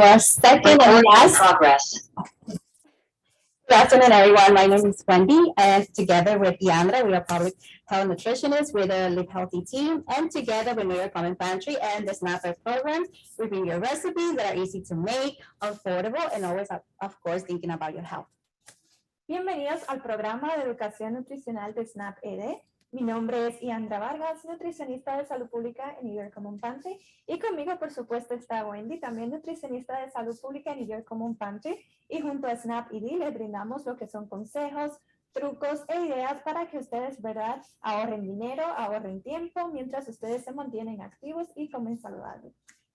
our second and last progress. Good afternoon, everyone. My name is Wendy, and together with Deandra, we are public health nutritionists with the Live Healthy team. And together with New York Common Pantry and the SNAP program, we bring you recipes that are easy to make, affordable, and always, of course, thinking about your health. Bienvenidos al programa de educación nutricional de SNAP ED. Mi nombre es Deandra Vargas, nutricionista de salud pública en New York Common Pantry. Y conmigo, por supuesto, está Wendy, también nutricionista de salud pública en New York Common Pantry. Y junto a SNAP ED les brindamos lo que son consejos, trucos e ideas para que ustedes, ¿verdad?, ahorren dinero, ahorren tiempo, mientras ustedes se mantienen activos y comen saludable.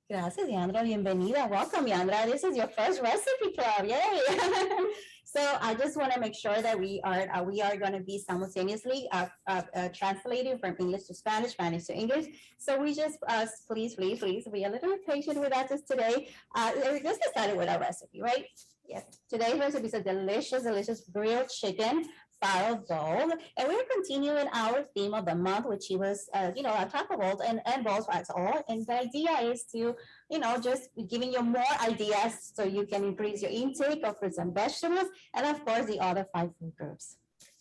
Gracias, Deandra. Bienvenida. Welcome, Deandra. This is your first recipe club. Yay! So I just want to make sure that we are going to be simultaneously translating from English to Spanish, Spanish to English. So we just please be a little patient with us today. Let's get started with our recipe, right? Yes. Today's recipe is a delicious grilled chicken Farro bowl, and we're continuing our theme of the month, which was, a taco bowl and bowls for us all. And the idea is to, just giving you more ideas so you can increase your intake of fruits and vegetables, and of course the other 5 food groups.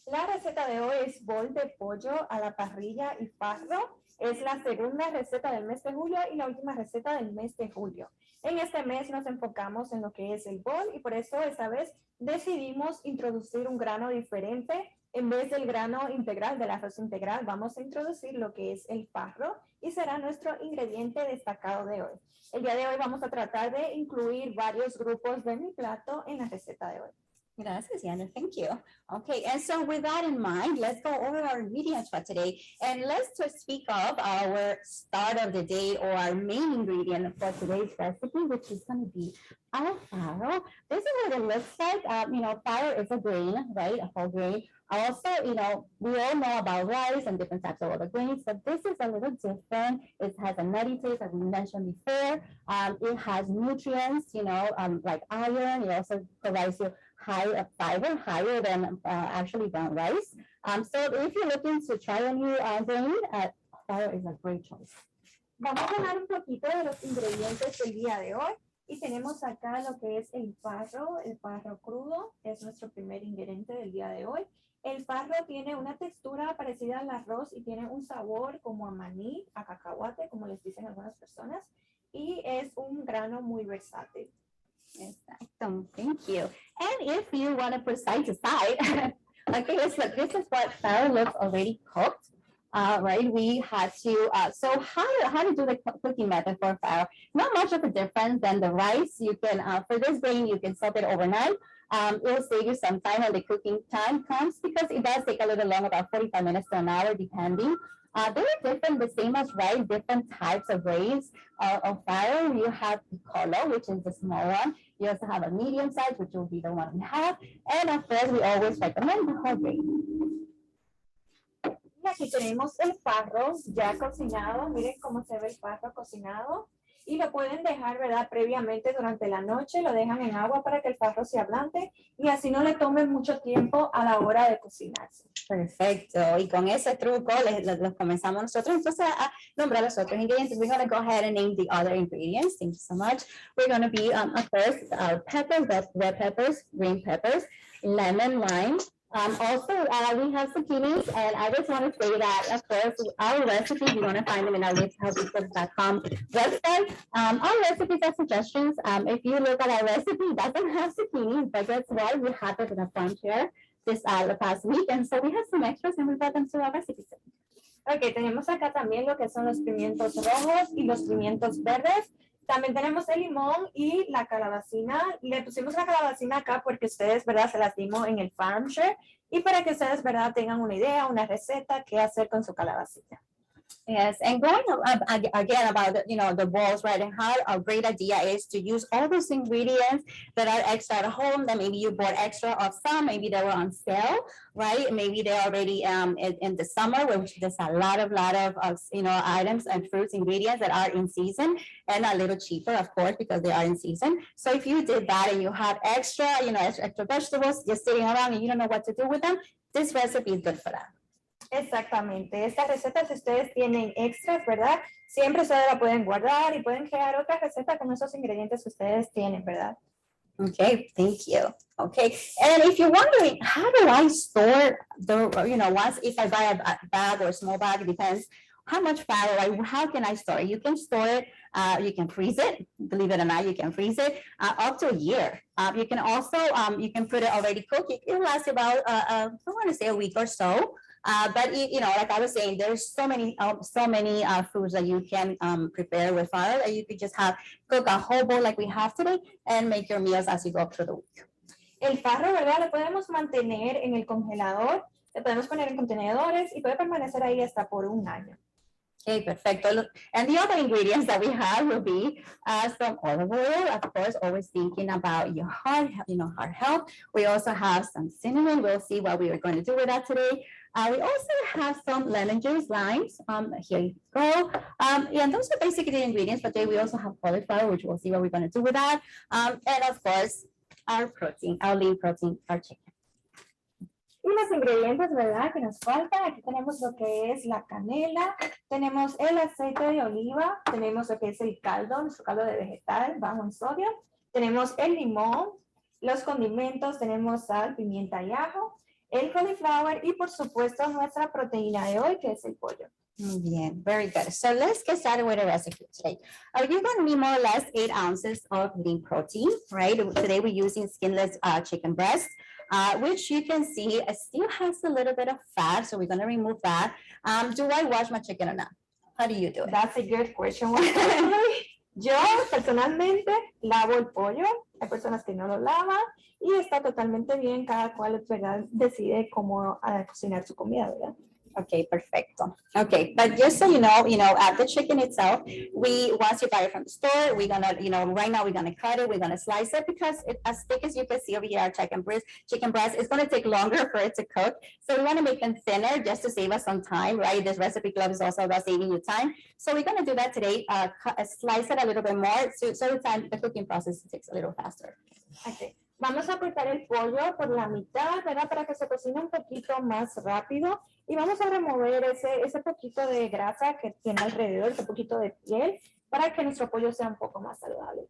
La receta de hoy es bol de pollo a la parrilla y farro. Es la segunda receta del mes de julio y la última receta del mes de julio. En este mes nos enfocamos en lo que es el bol y por eso esta vez decidimos introducir un grano diferente. En vez del grano integral, del arroz integral, vamos a introducir lo que es el farro y será nuestro ingrediente destacado de hoy. El día de hoy vamos a tratar de incluir varios grupos de mi plato en la receta de hoy. Gracias, Yana. Thank you. Okay, and so with that in mind, let's go over our ingredients for today. And let's just speak of our start of the day or our main ingredient for today's recipe, which is going to be our farro. This is what it looks like. Farro is a grain, right? A whole grain. Also, we all know about rice and different types of other grains, but this is a little different. It has a nutty taste, as we mentioned before. It has nutrients, like iron. It also provides you fiber, higher than actually brown rice. So if you're looking to try a new grain, farro is a great choice. Vamos a hablar un poquito de los ingredientes del día de hoy. Y tenemos acá lo que es el farro crudo, es nuestro primer ingrediente del día de hoy. El farro tiene una textura parecida al arroz y tiene un sabor como a maní, a cacahuate, como les dicen algunas personas, y es un grano muy versátil. Exacto. Thank you. And if you want to precise the side, okay, this is what farro looks already cooked. Right, we had to, so how to do the cooking method for farro? Not much of a difference than the rice. You can, for this grain, you can soak it overnight. It will save you some time when the cooking time comes because it does take a little long, about 45 minutes to an hour, depending. They are different, the same as rice, different types of grains of farro. You have piccolo, which is the small one. You also have a medium size, which will be the one we have. And of course, we always recommend the whole grain. Aquí tenemos el farro ya cocinado. Miren cómo se ve el farro cocinado. Y lo pueden dejar, ¿verdad?, previamente durante la noche. Lo dejan en agua para que el farro se ablande y así no le tome mucho tiempo a la hora de cocinarse. Perfecto. Y con ese truco los comenzamos nosotros. Entonces, a nombrar los otros ingredientes. We're going to go ahead and name the other ingredients. Thank you so much. We're going to be, first, peppers, red peppers, green peppers, lemon, lime. Also, we have zucchinis, and I just want to say that, of course, our recipes, you're going to find them in our livehealthyfoods.com website. Our recipes are suggestions. If you look at our recipe, it doesn't have zucchini, but guess what? We had it in the front here this the past week, and so we have some extras, and we brought them to our recipe. Ok, tenemos acá también lo que son los pimientos rojos y los pimientos verdes. También tenemos el limón y la calabacina. Le pusimos la calabacina acá porque ustedes, ¿verdad?, se las dimos en el farm share y para que ustedes, ¿verdad?, tengan una idea, una receta, qué hacer con su calabacina. Yes, and going again about the bowls, right? And how a great idea is to use all those ingredients that are extra at home. That maybe you bought extra of some, maybe they were on sale, right? Maybe they're already in the summer, which there's a lot of items and fruits ingredients that are in season and a little cheaper, of course, because they are in season. So if you did that and you have extra vegetables just sitting around and you don't know what to do with them, this recipe is good for that. Exactamente. Estas recetas, si ustedes tienen extras, ¿verdad? Siempre ustedes la pueden guardar y pueden crear otra receta con esos ingredientes que ustedes tienen, ¿verdad? Okay, thank you. Okay, and if you're wondering, how do I store once if I buy a bag or a small bag, it depends how much Farro, how can I store it? You can store it, you can freeze it, believe it or not, you can freeze it up to a year. You can also, you can put it already cooked. It will last about, I want to say a week or so. But like I was saying, there's so many foods that you can prepare with Farro that you could just cook a whole bowl like we have today and make your meals as you go through the week. El farro, ¿verdad? Lo podemos mantener en el congelador, lo podemos poner en contenedores y puede permanecer ahí hasta por un año. Okay, perfecto. And the other ingredients that we have will be some olive oil, of course, always thinking about your heart health. We also have some cinnamon. We'll see what we are going to do with that today. We also have some lemon juice, limes. Here you go. And those are basically the ingredients. But today we also have cauliflower, which we'll see what we're going to do with that. And of course, our protein, our lean protein, our chicken. Y los ingredientes, ¿verdad? Que nos faltan. Aquí tenemos lo que es la canela, tenemos el aceite de oliva, tenemos lo que es el caldo, nuestro caldo de vegetal bajo en sodio, tenemos el limón, los condimentos, tenemos sal, pimienta y ajo, el cauliflower y por supuesto nuestra proteína de hoy, que es el pollo. Bien, very good. So let's get started with the recipe today. You're going to need more or less 8 ounces of lean protein, right? Today we're using skinless chicken breast. Which you can see still has a little bit of fat, so we're going to remove that. Do I wash my chicken or not? How do you do it? That's a good question. Yo personalmente lavo el pollo, hay personas que no lo lavan y está totalmente bien, cada cual ¿verdad? Decide cómo cocinar su comida, ¿verdad? Okay, perfecto. Okay, but just so you know, at the chicken itself, once you buy it from the store, we're gonna, right now we're gonna cut it, we're gonna slice it because as thick as you can see over here, our chicken breast, it's gonna take longer for it to cook. So we wanna make them thinner just to save us some time, right? This recipe club is also about saving you time. So we're gonna do that today, slice it a little bit more, so the cooking process takes a little faster. Okay. Vamos a cortar el pollo por la mitad, ¿verdad? Para que se cocine un poquito más rápido. Y vamos a remover ese poquito de grasa que tiene alrededor, ese poquito de piel, para que nuestro pollo sea un poco más saludable.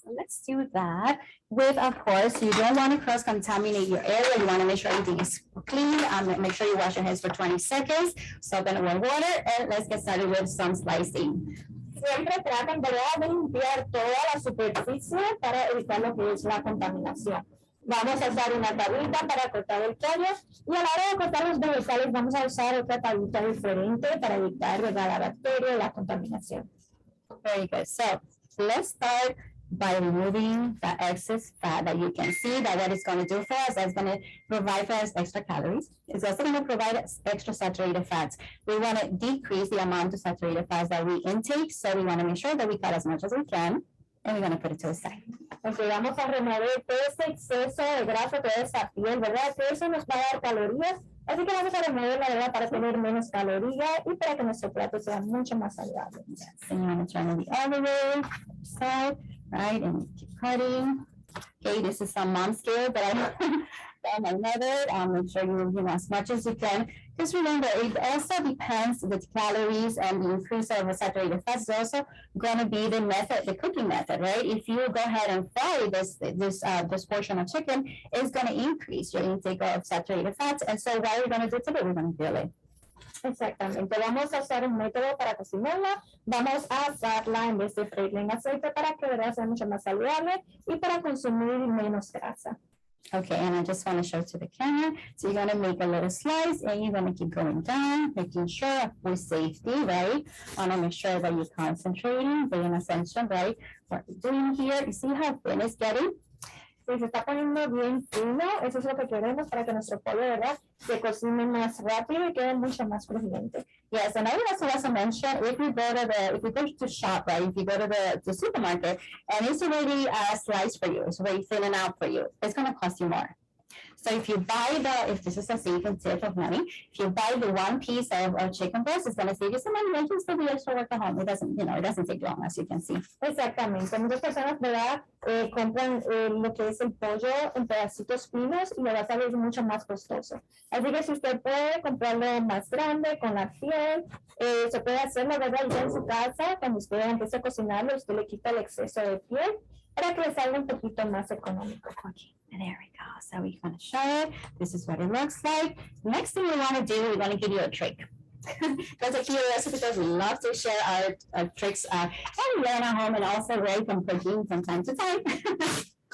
So let's do that with, of course, you don't want to cross-contaminate your area. You want to make sure everything is clean. Make sure you wash your hands for 20 seconds. Soap and warm water. And let's get started with some slicing. Siempre traten de limpiar toda la superficie para evitar lo que es la contaminación. Vamos a usar una tablita para cortar el pollo y a la hora de cortar los vegetales vamos a usar otra tablita diferente para evitar la bacteria y la contaminación. Very good. So let's start by removing the excess fat that you can see that what it's going to do for us. That's going to provide for us extra calories. It's also going to provide us extra saturated fats. We want to decrease the amount of saturated fats that we intake. So we want to make sure that we cut as much as we can. And we're going to put it to the side. Entonces vamos a remover todo ese exceso de grasa, toda esa piel, ¿verdad? Que eso nos va a dar calorías. Así que vamos a remover la verdad para tener menos calorías y para que nuestro plato sea mucho más saludable. Yes. And you want to turn it the other way, side, right? And keep cutting. Okay, this is some mom skill that I and my mother. Make sure you as much as you can. Just remember, it also depends with calories and the increase of saturated fats is also going to be the method, the cooking method, right? If you go ahead and fry this portion of chicken, it's going to increase your intake of saturated fats. And so what we're going to do today, we're going to grill it. Exactamente, vamos a usar un método para cocinarla, vamos a asarla en vez de freírla en aceite para que ¿verdad? Sea mucho más saludable y para consumir menos grasa. Okay, and I just want to show to the camera. So you're going to make a little slice and you're going to keep going down, making sure for safety, right? I want to make sure that you're concentrating, paying attention, right? What we're doing here, you see how thin it's getting? Si se está poniendo bien fino, eso es lo que queremos para que nuestro pollo, ¿verdad? Se cocine más rápido y quede mucho más crujiente. Yes, and I would also mention if you go to shop, right? If you go to the supermarket and it's already sliced for you, it's already thinning out for you, it's going to cost you more. So if you buy if this is a saving tip of money, if you buy the one piece of chicken breast, it's going to save you some money. And just do the extra work at home. It doesn't, it doesn't take long, as you can see. Exactamente. Muchas personas, ¿verdad? Compran lo que es el pollo en pedacitos finos y le va a salir mucho más costoso. Así que si usted puede comprarlo más grande, con la piel, se puede hacerlo, ¿verdad? Ya en su casa, cuando usted empiece a cocinarlo, usted le quita el exceso de piel para que le salga un poquito más económico. Okay, there we go. So we're going to show it. This is what it looks like. Next thing we want to do, we're going to give you a trick. That's a curiosity because we love to share our tricks and learn at home, and also Ray can cooking from time to time.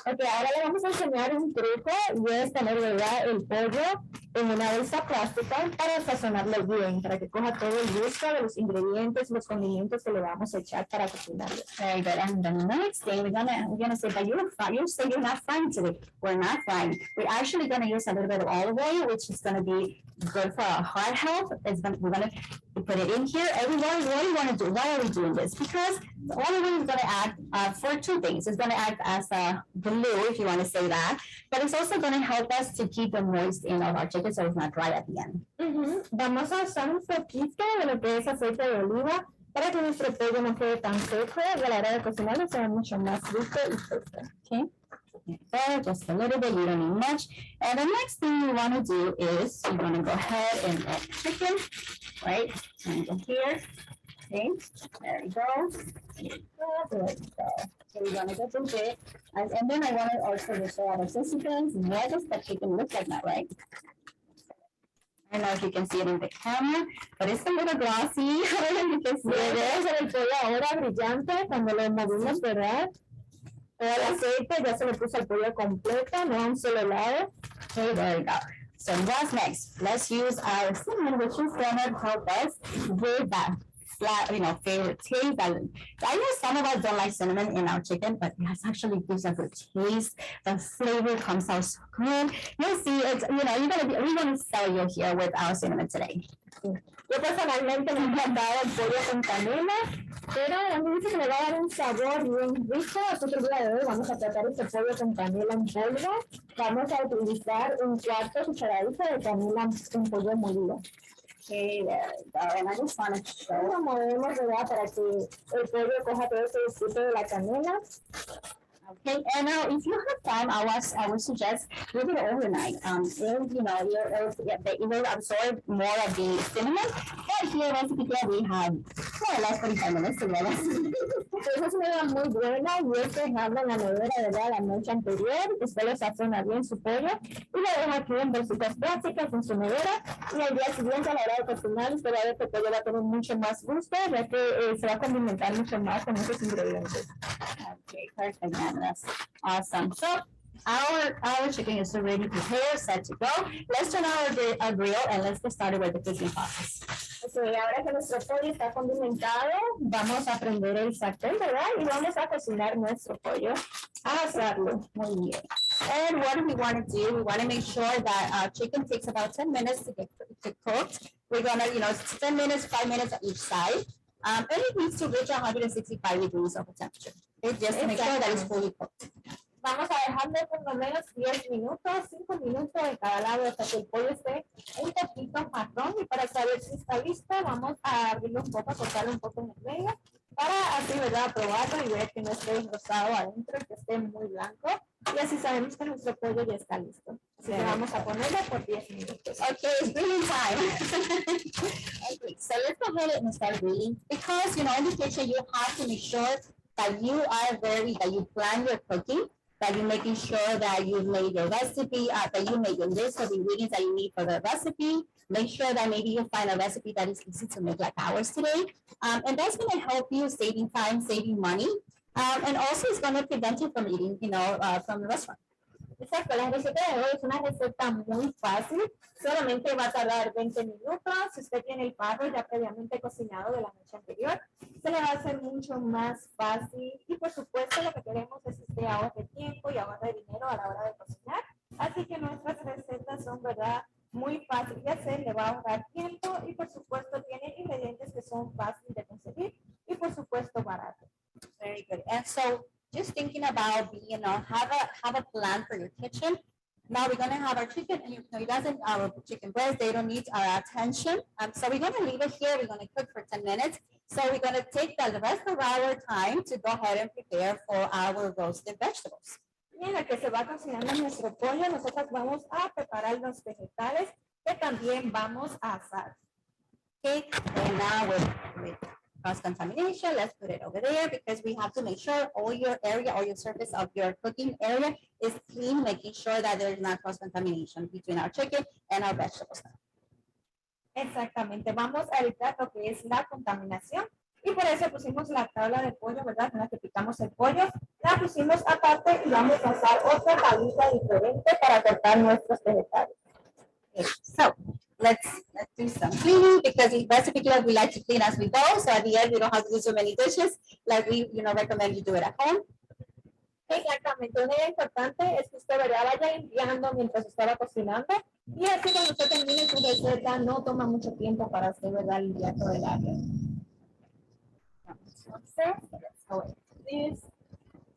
Ok, ahora le vamos a enseñar un truco y es tener, ¿verdad?, el pollo en una bolsa plástica para sazonarlo bien, para que coja todo el gusto de los ingredientes, los condimentos que le vamos a echar para cocinarlo. Very good. And the next thing we're gonna say that you say you're not frying today. We're not frying. We're actually gonna use a little bit of olive oil, which is gonna be good for our heart health. We're gonna put it in here. Everyone, what do you want to do? Why are we doing this? Because the olive oil is gonna add for two things. It's gonna act as a glue, if you want to say that, but it's also going to help us to keep the moist in of our chicken so it's not dry at the end. Vamos a usar un poquito de lo que es aceite de oliva para que nuestro pollo no quede tan seco y a la hora de cocinarlo sea mucho más rico y fresco. Okay. There, just a little bit, you don't need much. And the next thing you want to do is you're going to go ahead and add chicken, right? And go here. Okay, there we go. There we go. So we're gonna go through it. And then I want to also just show our participants what does the chicken look like now, right? I don't know if you can see it in the camera, but it's a little glossy. I don't know if you can see it. El pollo ahora brillante, cuando lo movimos, ¿verdad? Todo el aceite ya se le puso el pollo completo, no a un solo lado. Okay, there we go. So what's next? Let's use our cinnamon, which is gonna help us with that favorite taste. I know some of us don't like cinnamon in our chicken, but it actually gives a good taste. The flavor comes out so good. You'll see it's, we're gonna sell you here with our cinnamon today. Yo personalmente me he encantado el pollo con canela, pero a mí dice que le va a dar un sabor bien rico, así que el día de hoy vamos a tratar este pollo con canela en polvo. Vamos a utilizar un cuarto cucharadita de canela en pollo molido. Okay, there we go. And I just want to show. Lo movemos, ¿verdad?, para que el pollo coja todo ese gusto de la canela. Okay, and now if you have time, I would suggest leave it overnight. It will absorb more of the cinnamon. But here, recipe here, we have more or less 45 minutes to get it. Esa es una idea muy buena y es dejarlo en la nevera, ¿verdad?, la noche anterior. Usted lo sazona bien su pollo y lo deja aquí en bolsitas plásticas en su nevera. Y al día siguiente, a la hora de cocinar, usted va a ver que el pollo va a tener mucho más gusto, ya que se va a condimentar mucho más con esos ingredientes. Okay, perfect. That's awesome. So our chicken is already prepared, set to go. Let's turn our grill and let's get started with the cooking process. Okay, ahora que nuestro pollo está condimentado, vamos a prender el sartén, ¿verdad? Y vamos a cocinar nuestro pollo, a asarlo. Muy bien. And what do we want to do? We want to make sure that our chicken takes about 10 minutes to get cooked. We're gonna, 10 minutes, 5 minutes on each side. And it needs to reach 165 degrees of temperature. It's just to make sure that it's fully cooked. Vamos a dejarlo por lo menos 10 minutos, 5 minutos de cada lado hasta que el pollo esté un poquito marrón. Y para saber si está listo, vamos a abrirlo un poco, cortarlo un poco en el medio, para así, ¿verdad?, probarlo y ver que no esté rosado adentro, que esté muy blanco. Y así sabemos que nuestro pollo ya está listo. Así que vamos a ponerlo por 10 minutos. Okay, it's grilling time. Okay, so let's go ahead and start grilling. Because, in the kitchen, you have to make sure that you plan your cooking, that you're making sure that you made your recipe, that you made your list of ingredients that you need for the recipe. Make sure that maybe you find a recipe that is easy to make like ours today. And that's going to help you saving time, saving money. And also it's going to prevent you from eating, from the restaurant. Exacto, la receta de hoy es una receta muy fácil, solamente va a tardar 20 minutos. Si usted tiene el farro ya previamente cocinado de la noche anterior, se le va a hacer mucho más fácil y por supuesto lo que queremos es que usted ahorre tiempo y ahorre dinero a la hora de cocinar. Así que nuestras recetas son, ¿verdad?, muy fáciles de hacer, le va a ahorrar tiempo y por supuesto tiene ingredientes que son fáciles de conseguir y por supuesto baratos. Very good. And so just thinking about, have a plan for your kitchen. Now we're gonna have our chicken, and it doesn't, our chicken breast, they don't need our attention. So we're gonna leave it here, we're gonna cook for 10 minutes. So we're gonna take the rest of our time to go ahead and prepare for our roasted vegetables. Y en la que se va cocinando nuestro pollo, nosotros vamos a preparar los vegetales que también vamos a asar. Okay, and now with cross contamination, let's put it over there because we have to make sure all your area or your surface of your cooking area is clean, making sure that there is not cross contamination between our chicken and our vegetables. Exactamente, vamos a evitar lo que es la contaminación y por eso pusimos la tabla de pollo, ¿verdad? En la que picamos el pollo, la pusimos aparte y vamos a usar otra tablita diferente para cortar nuestros vegetales. Okay, so let's do some cleaning because in recipe club we like to clean as we go. So at the end we don't have to do so many dishes like we recommend you do it at home. Exactamente, una idea importante es que usted vaya limpiando mientras estaba cocinando y así cuando usted termine su receta no toma mucho tiempo para usted, ¿verdad? Limpiar todo el área.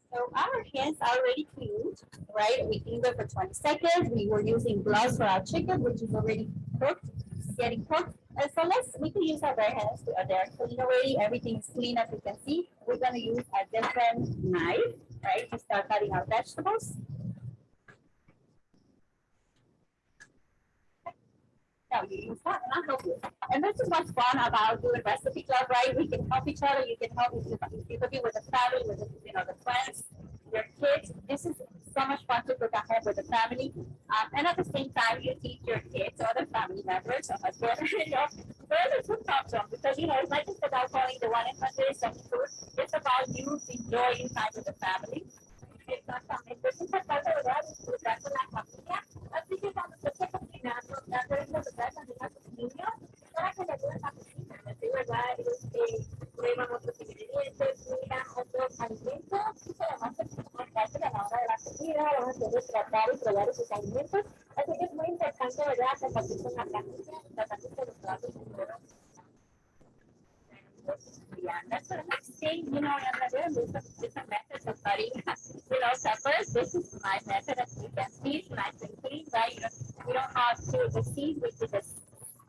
So our hands are already cleaned, right? We cleaned it for 20 seconds. We were using gloves for our chicken, which is already cooked, getting cooked. And so we can use our bare hands. They're clean already. Everything is clean as you can see. We're gonna use a different knife, right? To start cutting our vegetables. No, you use that, and I'll help you. And this is what's fun about doing recipe club, right? We can help each other. You can help if you're cooking with the family, with the friends, your kids. This is so much fun to cook at home with the family. And at the same time, you teach your kids, other family members, or husband, where the food comes from. Because it's not just about calling the 1-800 food. It's about you enjoying time with the family. Exactamente, es importante, ¿verdad? Disfrutar con la familia. Así que cuando usted esté cocinando, dándole la verdad también a sus niños, para que le ayuden a cocinar, ¿sí, verdad? Prueban otros ingredientes, miran otros alimentos, y además es importante a la hora de la comida, van a poder tratar y probar esos alimentos. Así que es muy importante, ¿verdad? Compartir con la familia, tratar de los platos yeah, that's the next thing, and there's different methods of cutting, peppers. This is my method, as you can see, it's nice and clean, right? You don't have to, the seed, which is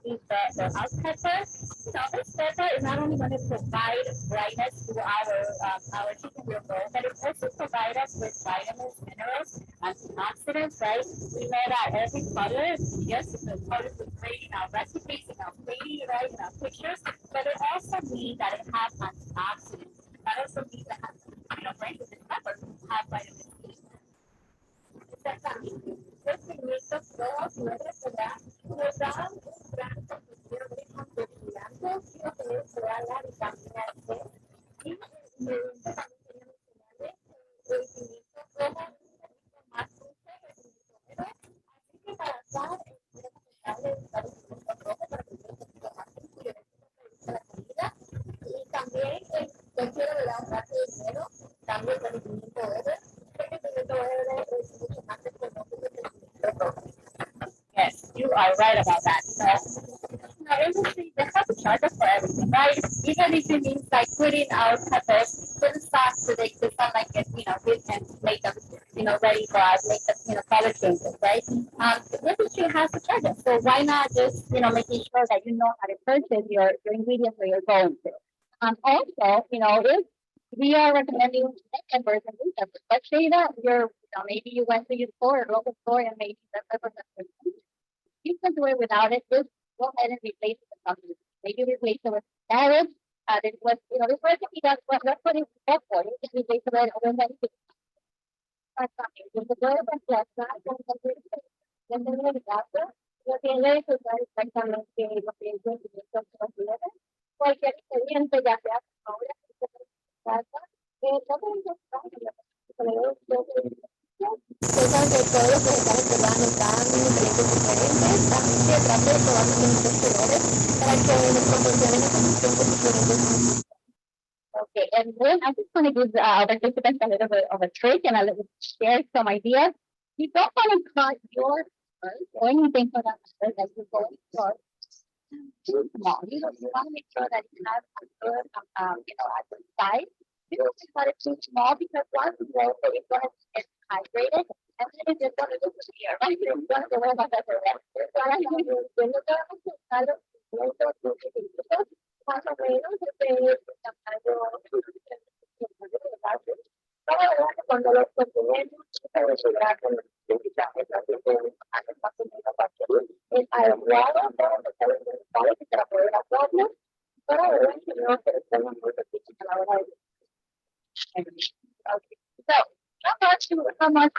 the house pepper. This pepper is not only going to provide brightness to our chicken grill bowl, but it also provides us with vitamins, minerals, antioxidants, right? We know that every color, yes, the colors look great in our recipes, in our plating, right, in our pictures, but it also means that it has antioxidants. That also means that right, with this pepper, have vitamin C. Exactamente. Los pimientos todos nuestros, ¿verdad? Nos dan un gran contenido de antioxidantes y nos pueden dar la vitamina C. Y también quería mencionarles el pimiento rojo es un poquito más dulce que el pimiento verde. Así que para asar es recomendable usar el pimiento rojo para que sea un poquito más dulce y reduce la comida. Y también yo quiero le dar un rato de dinero también con el pimiento verde. Yes, you are right about that. Industry, they have to charge us for everything, right? Even if it means like putting our peppers to the stock so they can sound like it, we can make them, ready for us, make them, color changes, right? The industry has to charge us. So why not just, making sure that you know how to purchase your ingredients where you're going to. Also, if we are recommending peppers and green peppers. Let's say that maybe you went to your store, local store, and maybe the peppers are you can do it without it. Just go ahead and replace it with something. Maybe replace it with carrots. This was, this recipe that's what we're putting up for. You can replace it with anything. Just go ahead and plus that. Lo que le es exactamente lo que es cualquier ingrediente, ya sea ahora, cosas de todos los vegetales que van están en ingredientes diferentes, también se trata de probar diferentes colores para que nos proporcionen esos nutrientes diferentes. Okay, and then I just want to give our participants a little bit of a trick and a little share some ideas. You don't want to cut your or anything for that matter that you're going for too small. You want to make sure that you have a good, at the side. You don't cut it too small because once you roll it, it's going to get hydrated and then más o menos de tamaño cuando los continentes se deshidratan, es adecuado para los alimentales y para poder hacerlo, para ver que no se tengan muy difícil a la hora de. So, how much, how much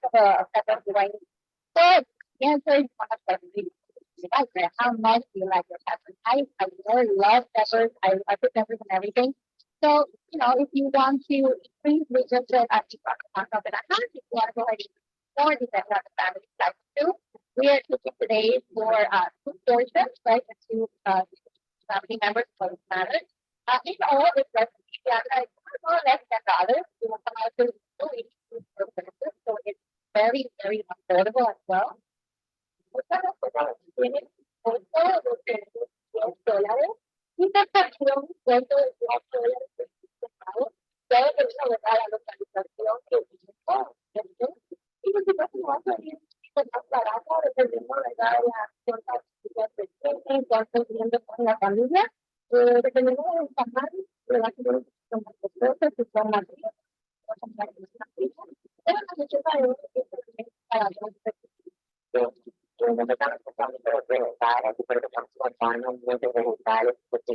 of a pepper do I need? So, the answer is one of the how much do you like your peppers? I really love peppers. I put peppers in everything. So, if you want to increase the just at the top of it, if you want to go ahead and more depends on the family size too. We are cooking today for two portions, right? And two family members for the matter. In all, this recipe, like more or less $10. You will come out to so it's very, very affordable as well. Tiene $10 y esta canción cuento de $10 debe tener una la localización que y por supuesto no va a salir más barato dependiendo de la entonces viendo con la familia dependiendo del tamaño le va a ser un poquito más costoso si son más pero la receta de hoy es para dos personas. No me están enfocando en los vegetales, pero estamos contando muchos vegetales, porque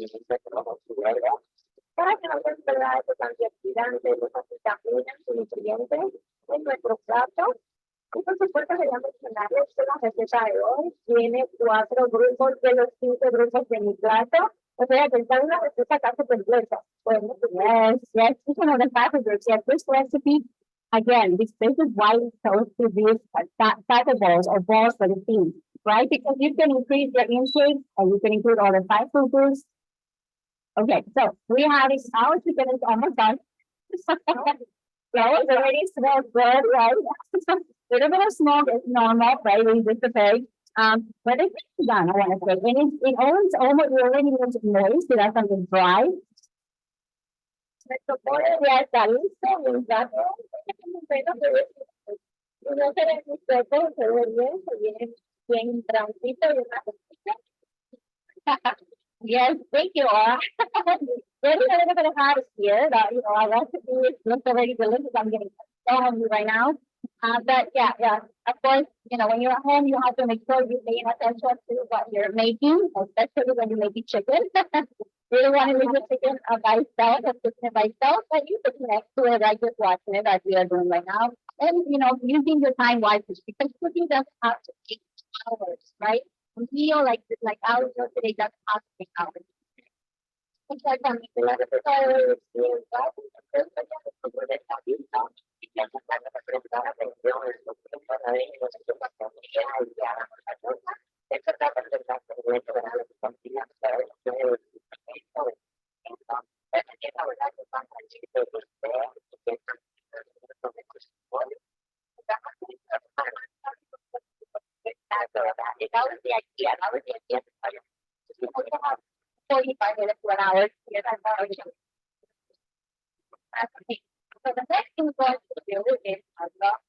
para que no se enfermedades los antioxidantes, los vitaminas y nutrientes en nuestro plato. Y por supuesto, quería mencionarles que la receta de hoy tiene 4 grupos de los 5 grupos de mi plato. O sea, que está una receta casi completa. Bueno, yes, each one of the 5 groups. Yes, this recipe. Again, this is why we chose to use fat balls or balls for the team, right? Because you can increase your intake and you can include all the 5 foods. Okay, so we have our chicken is almost done. Yeah, it already smells good, right? Little bit of smoke is normal, right? We just the pig. But it's done, I want to say. And it almost already needs moist, so that's something dry. Nuestro pollo ya está listo, un gato, no se ve muy seco, se ve bien broncito y una cosita. Yes, thank you, Laura. There's a little bit of hot here that, our recipe looks already delicious. I'm getting so hungry right now. But yeah, of course, when you're at home, you have to make sure you pay attention to what you're making, especially when you're making chicken. You don't want to leave the chicken by itself or cooking it by itself, but you put next to it, right, just watching it as we are doing right now. And, using your time wisely because cooking doesn't have to take hours, right? A meal like ours today doesn't have to take hours. That was the idea. 45 minutes to an hour. Yes, I'm sorry. So the next thing we're going to do is unlock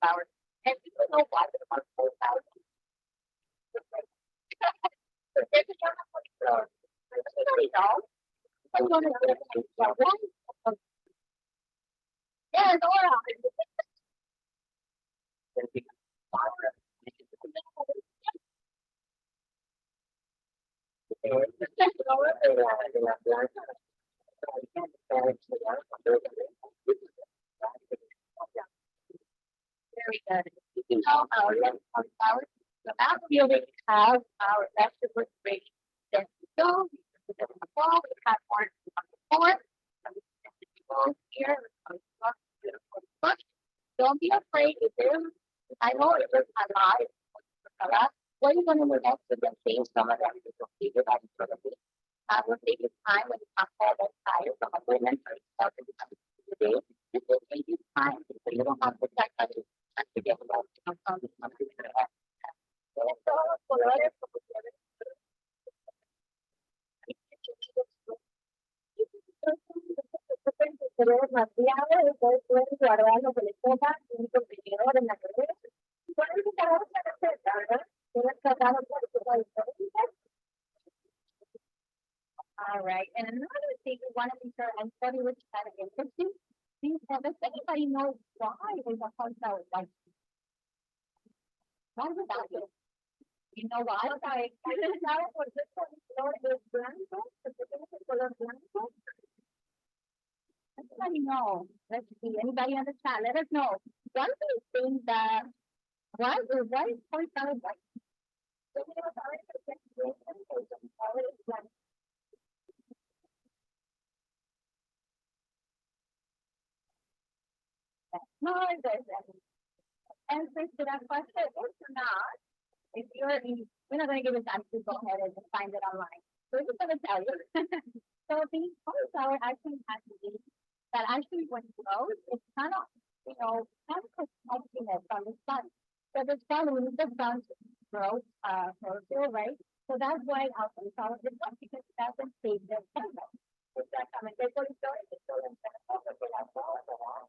power. And people know why the power. So there's a lot of floor. I'm going to do one. Yeah, Laura. Very good. Our left power. So now we already have our vegetables ready. Then we go. We put them in the bowl. We have one on the floor. Here. Don't be afraid if there's, I know it was a lot. What are you going to do next with them? Save some of them to figure out sort of will take your time when you come all that tired from a women or yourself today. It will take you time so you don't have to check on it and forget about something. Todos los colores como colores más claros, ustedes pueden guardar lo que les toca, ahora en la carrera. Bueno, cada uno se respeta, ¿verdad? Tienes tratado por tu diferencia. All right, and another thing we want to be sure and study which kind of interesting. Does anybody know why there's a hotel like why would that be? You know why? Okay, claro, por qué el color es blanco, porque tiene el color blanco. Anybody know? Let's see. Anybody understand? Let us know. Why do you think that? Why is point out white? No, there's an answer to that question. It's not. If we're not going to give it time to go ahead and find it online. So we're just going to tell you. So the cauliflower actually has to be that actually when it grows, it's kind of, kind of protecting it from the sun. So the sun, when the sun grows, chlorophyll, right? So that's why our cauliflower is not because it doesn't save the sun. Exactamente, por eso es todo el trabajo que la flor, ¿verdad?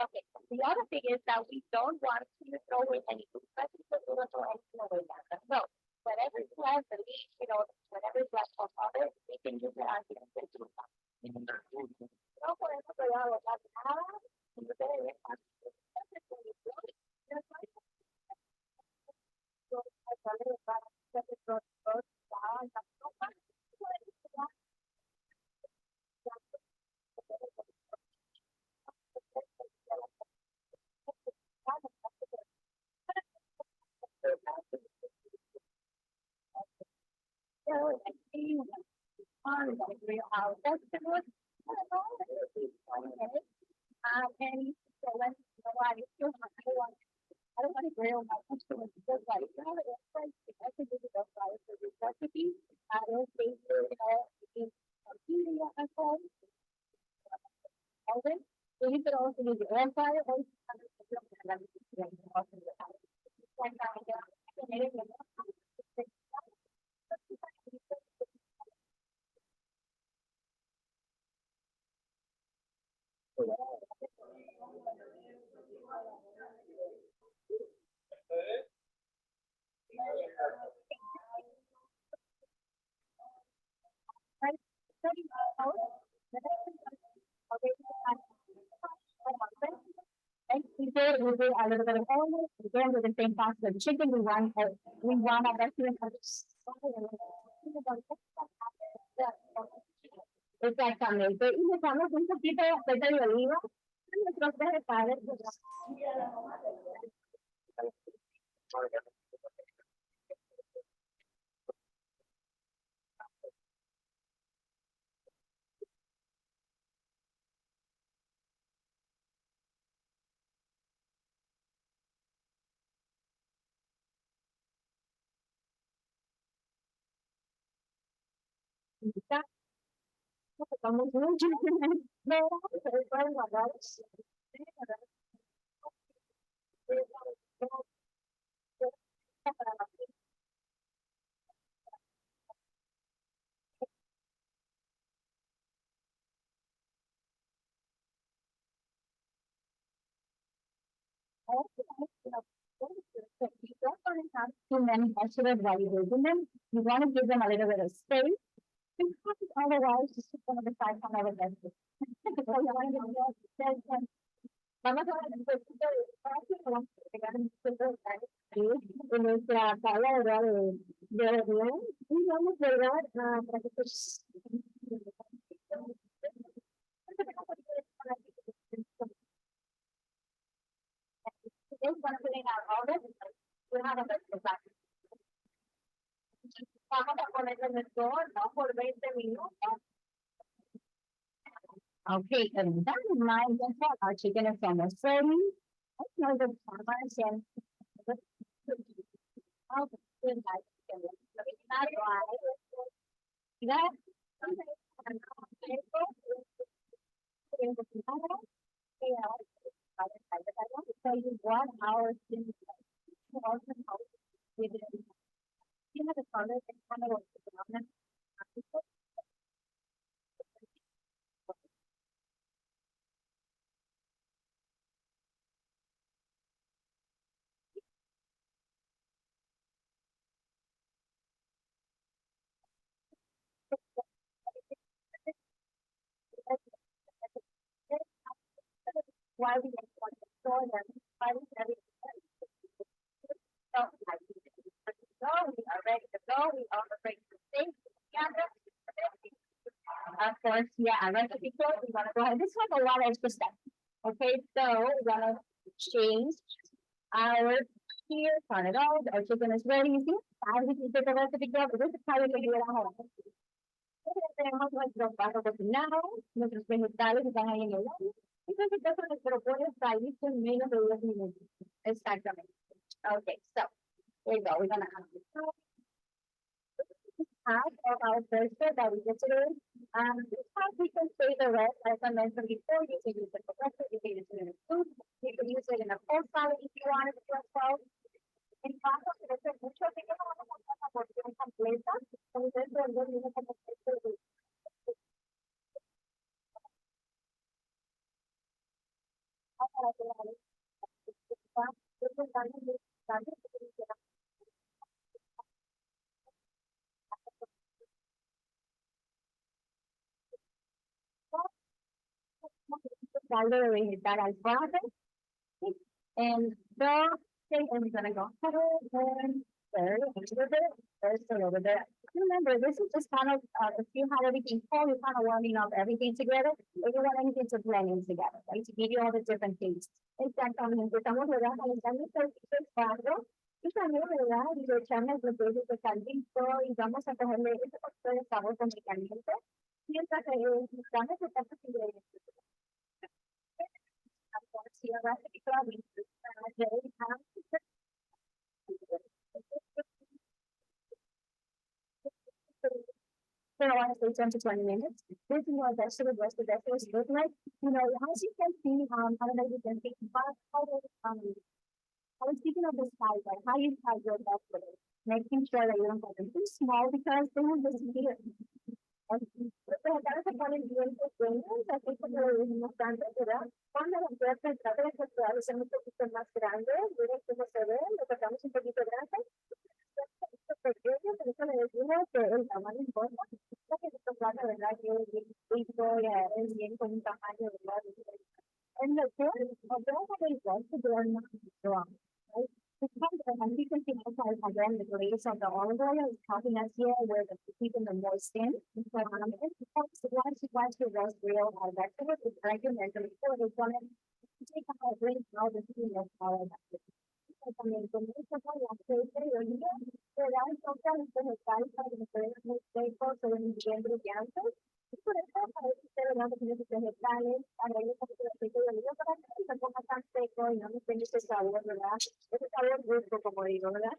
Okay, the other thing is that we don't want to throw away any food, especially because we don't throw anything away back. So, whatever is left, the leaf, whatever is left of others, we can use it as an extension. No podemos pegar nada, y ustedes our customers, and so let's I don't want to grill my customers just like I can do the fries for this recipe. I don't think in at home. So you could also use your air fryer or you can we do a little bit of oil, again with the same pasta. The chicken we want a restaurant. Exactamente. Y le echamos un poquito de aceite de oliva a nuestros vegetales. Estamos mucho. No, se pueden guardar. You don't want to have too many vegetables while you're raising them. You want to give them a little bit of space. Because otherwise, it's just going to decide on other vegetables. Vamos a ver un poquito de espacio para pegar un poquito de sal en nuestra tabla de reunión y vamos a llegar a para que pues vamos a ponerlo en el horno por 20 minutos. Okay, and that in mind, our chicken is almost ready. I know the farmers and color and kind of brown. Why we want to store them, why we have it. So, like, we are ready to go, we are ready to stay together. Of course, yeah, I'm ready to go, we wanna go ahead, this has a lot of extra steps. Okay, so we're gonna change our here, turn it on, our chicken is ready, you see? Ahora sí que te vas a picar, pero eso está bien que yo ahora. Tenemos nuestro paso cocinado, nuestros vegetales están ahí en el horno. Entonces, eso nuestro pollo está listo en menos de 10 minutos. Exactamente. Okay, so here we go. We're gonna have this half of our first that we just did. This half we can save the rest, as I mentioned before. You can use it for breakfast, you can use it in a soup, you can use it in a cold salad if you wanted to as well. En caso de ser mucho, así que no vamos a hacer la porción completa. Entonces, luego viene como para que la caldo de vegetal al padre. And the thing is gonna go and there, a little bit, there's a little bit. Remember, this is just kind of, if you have everything full, you're kind of warming up everything together. If you want anything to blend in together, right? To give you all the different things. Exactamente, estamos ¿verdad? Calentando el cuadro y también, ¿verdad? Y le echamos los dedos de caldito y vamos a cogerle ese poquito de sabor con el caliente. Mientras estamos estos ingredientes. Si ahora se quita la so I want to stay 10 to 20 minutes. This is what vegetable roasted vegetables look like. You know, as you can see, I don't know if you can see, but I was speaking of the size, like how you size your vegetables, making sure that you don't get them too small because they will disappear. Cada se ponen bien pequeños, así como lo vimos antes, ¿verdad? Cuando la empresa trata de ser un poquito más grande, miren cómo se ve, lo sacamos un poquito grande. Pequeño, pero eso le decimos que el tamaño importa. Porque esto plata, ¿verdad? Que es bien chiquito, es bien con un tamaño, ¿verdad? And the third, although they want to do are not strong, right? Because as you can see outside again, the glaze of the olive oil is helping us here where the keeping the moist in. So it helps once you roast real vegetables, it's recommended before they want to take out a drink out the steam of our vegetables. También con mucho aceite de oliva, le da un toque a los vegetales para que se vean muy secos, se ven bien brillantes. Y por eso, para que usted vea que tiene sus vegetales, agregue un poquito de aceite de oliva para que no se ponga tan seco y no tenga ese sabor, ¿verdad? Ese sabor rico, como digo, ¿verdad?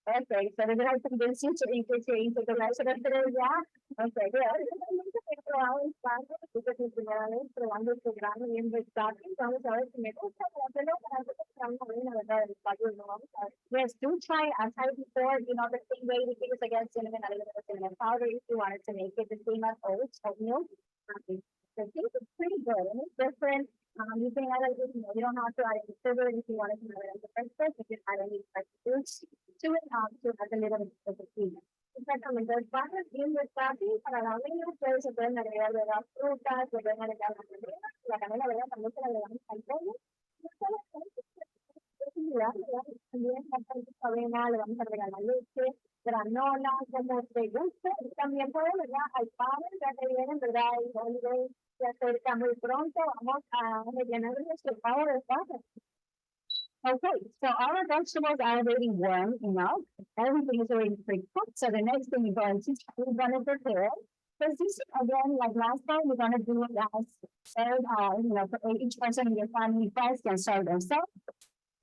Okay, so they're going to convince you to increase the rest of the ya. Okay, good. Because it's probando el programa bien versátil. Vamos a ver si me gusta hacerlo para hacer yes, do try. I've tried it before. You know, the same way we use against cinnamon, a little bit of cinnamon powder if you wanted to make it the same as oatmeal. The taste is pretty good and it's different. You can add a little, you don't have to add any sugar if you wanted to add it as a breakfast. You can add any fresh fruits to it to add a little bit of the cream. Exactamente, el pan es bien versátil para la niña, ustedes se pueden agregar de las frutas, se pueden agregar la canela, ¿verdad? También se la agregamos al pollo. Es similar, ¿verdad? También bastante avena, le vamos a agregar la leche, granola, como te guste. También puede, ¿verdad? Al pan, ya que vienen, ¿verdad? Y holiday se acerca muy pronto, vamos a rellenar nuestro pavo de papa. Okay, so our vegetables are already warm enough. Everything is already pre-cooked. So the next thing we're going to prepare. Because this again, like last time, we're going to do it as serve, you know, for each person in your family first can serve themselves.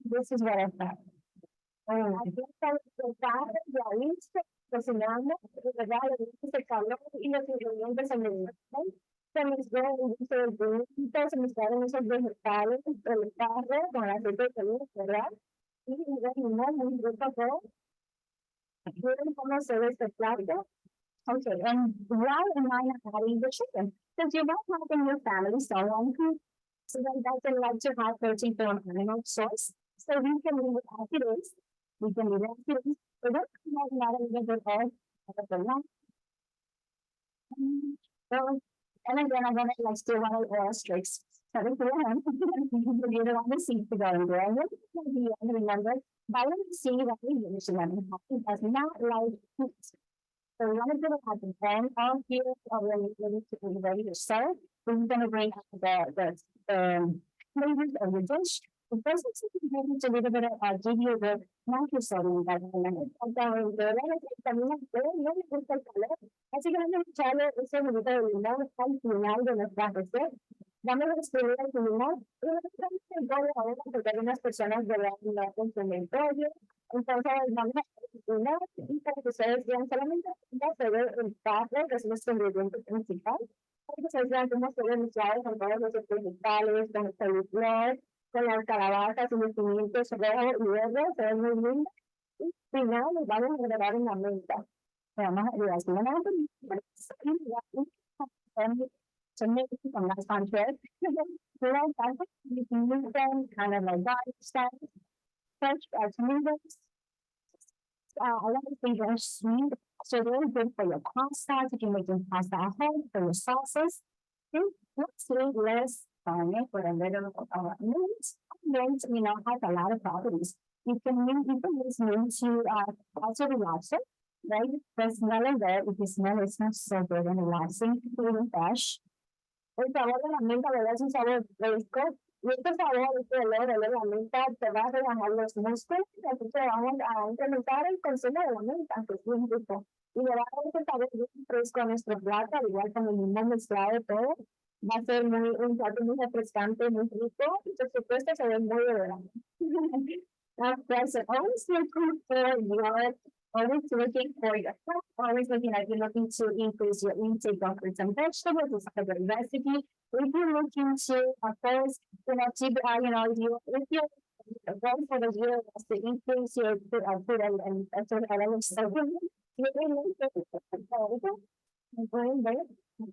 This is what I thought. Aquí está el pan, ya listo, cocinando, ¿verdad? Le dice el calor y los ingredientes en el Se mezclan muchos dulces, se mezclaron muchos vegetales, el carro con aceite de oliva, ¿verdad? Y bueno, muy rico todo. Miren cómo se ve este plato. Okay, and why am I not having the chicken? Because you're not helping your family someone who so then doesn't like to have protein from an animal source. So we can leave it as it is. We can leave it as it is. So that's not a little bit of well, and again, I'm gonna like still want to illustrate. So if you don't want to see the going there, and you remember, vitamin C that we use in lemon coffee does not like heat. So we want to do it at the end of here, already ready to serve. We're gonna bring out the flavors of the dish. The first thing is to a little bit of give you the natural sodium that I meant. También no le gusta el calor. Así que vamos a echarle ese juguito de limón al final de nuestra receta. Vamos a escribir el limón y vamos a echarle ahora porque algunas personas de verdad no consumen pollo. Entonces vamos a cocinar y para que ustedes vean solamente se ve el pasto, que es nuestro ingrediente principal. Para que ustedes vean cómo se ven mezclados con todos los vegetales, con el coliflor, con las calabazas y los pimientos rojos y verdes, se ven muy lindos. Y final nos vamos a agregar una menta. Vamos a agregar una menta to make some nice contrast. You can use them kind of like garlic style, fresh tomatoes. A lot of things are sweet, so they're good for your pasta. You can make your pasta at home for your sauces. Let's do less garlic with a little mint. Mint, has a lot of properties. You can use mint to also relax it, right? The smell of it, if you smell it, it smells so good and relaxing, even fresh. El sabor de la menta, ¿verdad? Es un sabor fresco. Y este sabor, este olor de la menta te va a relajar los músculos. Así que vamos a incrementar el consumo de la menta, que es bien rico. Y le va a dar este sabor bien fresco a nuestro plato, al igual con el limón mezclado todo. Va a ser un plato muy refrescante, muy rico. Y por supuesto se ve muy agradable. That's always looking for your always looking for your health, always looking at you're looking to increase your intake of fruits and vegetables. It's a great recipe. If you're looking to, of course, if you're going for the year is to increase your food and food elements, so you really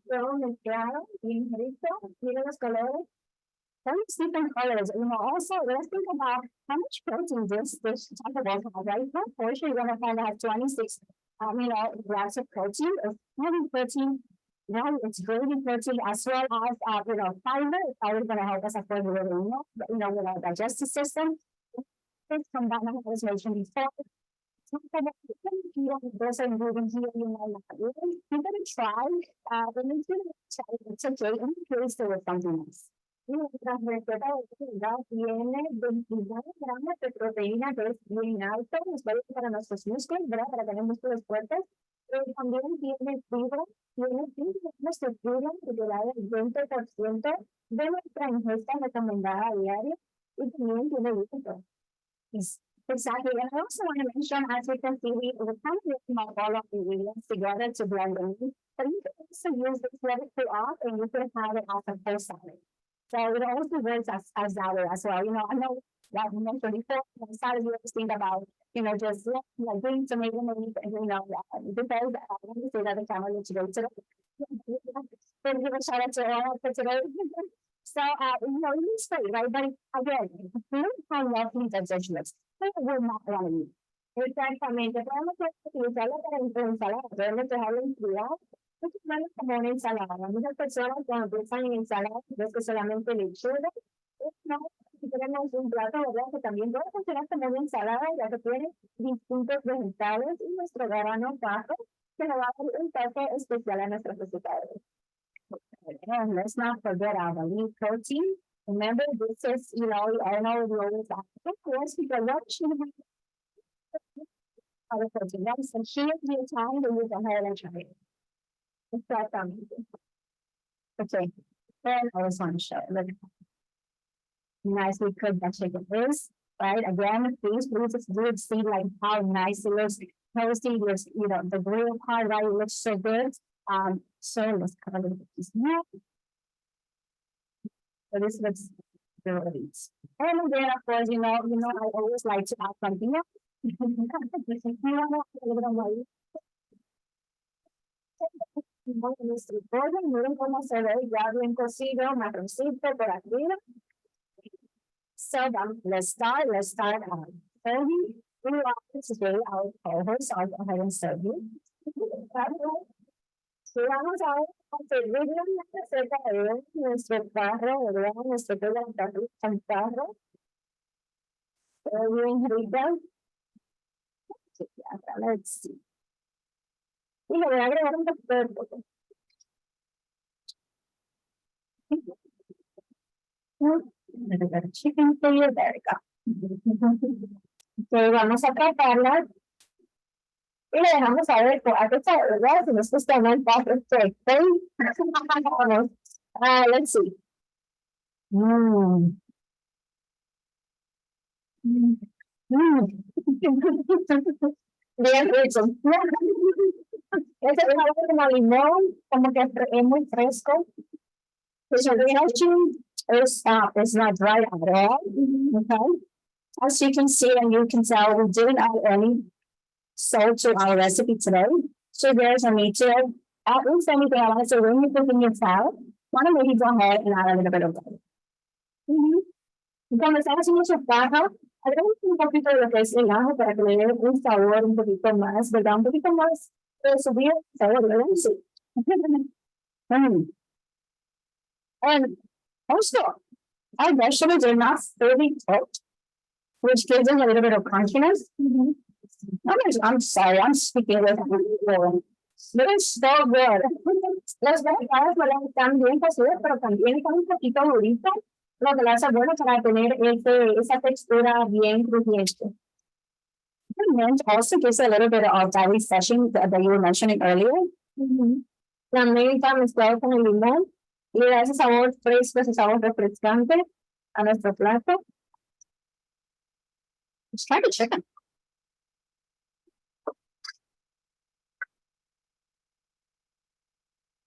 todo mezclado, bien rico, mira los colores. There's different colors. Also let's think about how much protein this type of egg has, right? Per portion, you're gonna find out 26 grams of protein. It's heavy protein, it's great in protein as well as fiber. Fiber is gonna help us of course with our digestive system. This combined, as mentioned before. Those ingredients here, you gotta try. When you try, it's okay. In case there was something else. Nuestra receta tiene 22 gramos de proteína, que es bien alto, es bueno para nuestros músculos, ¿verdad? Para tener músculos fuertes. También tiene fibra, tiene 5 gramos de fibra, que te da el 20% de nuestra ingesta recomendada diaria, y también tiene líquido. Exactly, and I also want to mention, as you can see, we're kind of mixing all of the ingredients together to blend them, but you can also use this ready to off, and you can have it as a full salad. So it also works as that way as well. I know that we mentioned before, salad, you always think about, just like doing tomato maybe, because I want to say that the camera looks great today. Then give a shout out to all for today. So, it's great, right? But again, look how lovely the dish looks. We're not one of you. Exactamente, podemos utilizarlo para ensalada, podemos dejarlo enfriar. Muchas veces como una ensalada. Muchas personas cuando piensan en ensalada, ves que solamente lechuga. No, si tenemos un plato, ¿verdad? Que también puede funcionar como una ensalada, ya que tiene distintos vegetales y nuestro grano bajo, que nos va a dar un toque especial a nuestros recetadores. And let's not forget our lean protein. Remember, this is, I know we always ask, yes, because what should we other protein? That's and here's the time that you can have and try it. Okay, then I just want to show it. Look nicely cooked that chicken is, right? Again, please just do it, see like how nice it looks. Toasty looks, the grill part, right? It looks so good. So let's cover this now. So this looks good. And then of course, I always like to add something else. Nuestro pollo, miren cómo se ve ya bien cocido, marroncito por arriba. So let's start. Serving. We want today our co-host. I'll go ahead and serve you. Llegamos a servirle una receta de nuestro carro, ¿verdad? Nuestro pollo en carro. Bien rica. Let's see. Y le voy a agregar un poquito de pollo. Chicken for you, there we go. Entonces vamos a tratarla y le dejamos saber cuánto está, ¿verdad? Si nos gusta más perfecto. Vamos. Let's see. Bien rico. Ese sabor como limón, como que es muy fresco. So the texture is not dry at all. Okay. As you can see and you can tell, we didn't add any salt to our recipe today. So there's a need to add least anything else. So when you put in your salad, want to maybe go ahead and add a little bit of butter. Cuando estamos haciendo su paja, agregamos un poquito de lo que es el ajo para que le dé un sabor un poquito más, ¿verdad? Un poquito más de subir el sabor, ¿verdad? Sí. And also, our vegetables are not fully cooked, which gives them a little bit of crunchiness. I'm sorry, I'm speaking with you. But it's so good. Las vegetales están bien cocidas, pero también están un poquito duritas, lo que lo hace bueno para tener esa textura bien crujiente. The mint also gives a little bit of that recession that you were mentioning earlier. También está mezclado con el limón y le da ese sabor fresco, ese sabor refrescante a nuestro plato. Let's try the chicken.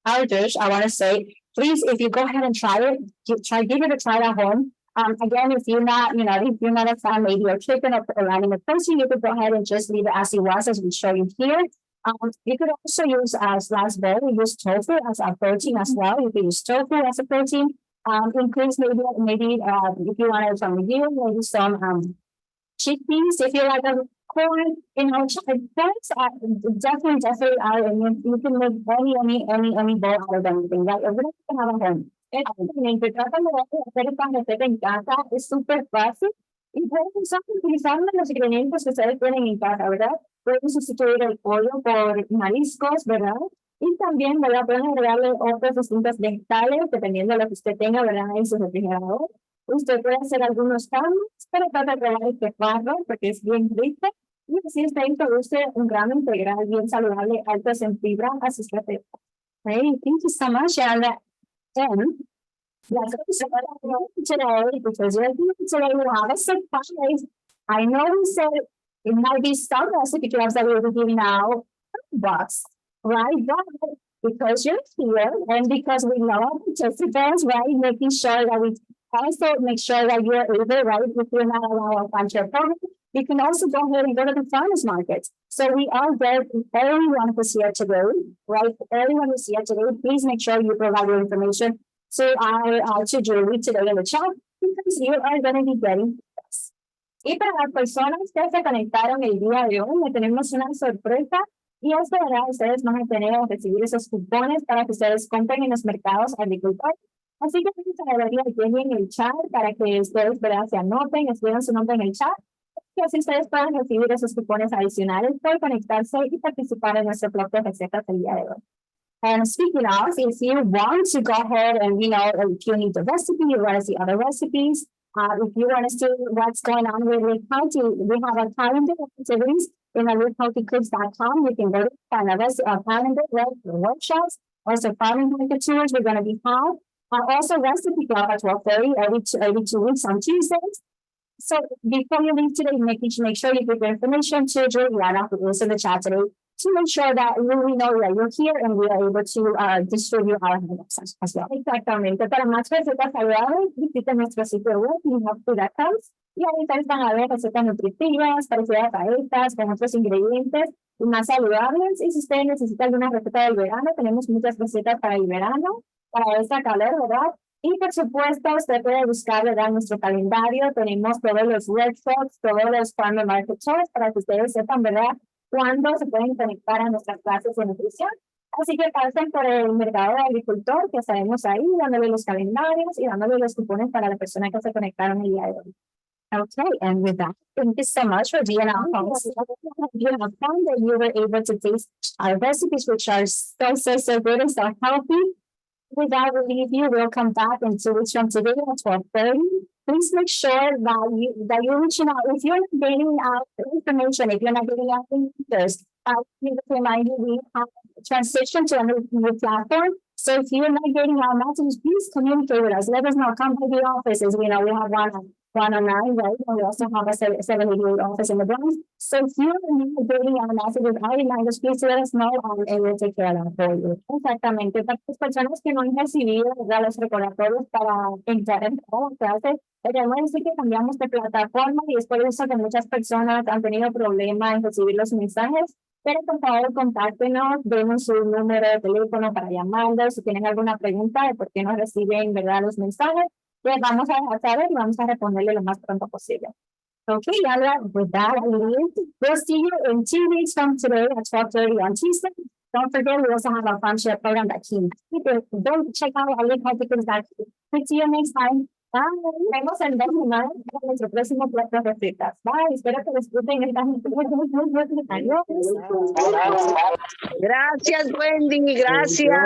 Our dish, I want to say, please, if you go ahead and try it, give it a try at home. Again, if you're not a fan, maybe of chicken or animal protein, you could go ahead and just leave it as it was, as we show you here. You could also use as last bowl, use tofu as a protein as well. You could use tofu as a protein. Increase maybe if you want some review, maybe some chickpeas. If you like a corn, definitely are. And you can make any bowl out of anything. Right? Everything you can have at home. Es súper fácil y pueden utilizar los ingredientes que ustedes tienen en casa, ¿verdad? Pueden sustituir el pollo por mariscos, ¿verdad? Y también, ¿verdad? Pueden agregarle otros distintos vegetales, dependiendo de lo que usted tenga, ¿verdad? En su refrigerador. Usted puede hacer algunos cambios, pero trata de probar este farro porque es bien rico. Y así usted introduce un grano integral bien saludable, altos en fibra a sus recetas. Hey, thank you so much, and that's today because today we have a surprise. I know we said it might be some recipe clubs that we will be giving out box, right? But because you're here and because we know participants, right? Making sure that we also make sure that you're able, right? If you're not allowed to punch your program, you can also go ahead and go to the farmers market. So we are there for everyone who's here today, right? Everyone who's here today, please make sure you provide your information to Julie today in the chat because you are going to be getting this. Y para las personas que se conectaron el día de hoy, le tenemos una sorpresa y es verdad, ustedes van a tener o recibir esos cupones para que ustedes compren en los mercados agricultores. Así que les agregaría que en el chat para que ustedes, ¿verdad? Se anoten, escriban su nombre en el chat y así ustedes puedan recibir esos cupones adicionales por conectarse y participar en nuestro blog de recetas el día de hoy. And speaking of, if you want to go ahead and, if you need the recipe, you want to see other recipes, if you want to see what's going on with Live Healthy, we have a calendar of activities in livehealthykids.com. You can go to find a calendar, right, for workshops, also farming market tours we're going to be had. Also recipe club at 12:30 every 2 weeks on Tuesdays. So before you leave today, make sure you give your information to Juliana, who is in the chat today, to make sure that we know that you're here and we are able to distribute our handouts as well. Exactamente. Para más recetas saludables, visiten nuestro sitio web, linup.com. Y ahí ustedes van a ver recetas nutritivas, parecidas a estas, con otros ingredientes y más saludables. Y si ustedes necesitan alguna receta del verano, tenemos muchas recetas para el verano, para esta calor, ¿verdad? Y por supuesto, usted puede buscar, ¿verdad? Nuestro calendario. Tenemos todos los workshops, todos los farmer market shows para que ustedes sepan, ¿verdad?, cuándo se pueden conectar a nuestras clases de nutrición. Así que pasen por el mercado de agricultor que estaremos ahí dándole los calendarios y dándole los cupones para la persona que se conectaron el día de hoy. Okay, and with that, thank you so much for being our host. You have found that you were able to taste our recipes, which are so good and so healthy. With that, we leave you. We'll come back in 2 weeks from today at 12:30. Please make sure that you're reaching out. If you're not getting out information, if you're not getting out answers, we remind you we have transitioned to a new platform. So if you're not getting our messages, please communicate with us. Let us know. Come to the offices. We know we have one on 9, right? And we also have a 788 office in the Bronx. So if you're not getting our messages, our reminders, please let us know and we'll take care of that for you. Exactamente. Para las personas que no han recibido, ¿verdad?, los recordatorios para entrar en la clase, queremos decir que cambiamos de plataforma y es por eso que muchas personas han tenido problemas en recibir los mensajes. Pero por favor, contáctenos, denos su número de teléfono para llamarlos. Si tienen alguna pregunta de por qué no reciben, ¿verdad?, los mensajes, les vamos a dejar saber y vamos a responderle lo más pronto posible. Okay, Yala, with that, we'll see you in 2 weeks from today at 12:30 on Tuesday. Don't forget, we also have our farm share program that came. Don't check out our link articles that. We'll see you next time. Bye. Nos vemos en 2 semanas en nuestro próximo plato de fritas. Bye. Espero que disfruten esta. Adiós. Gracias, Wendy. Gracias.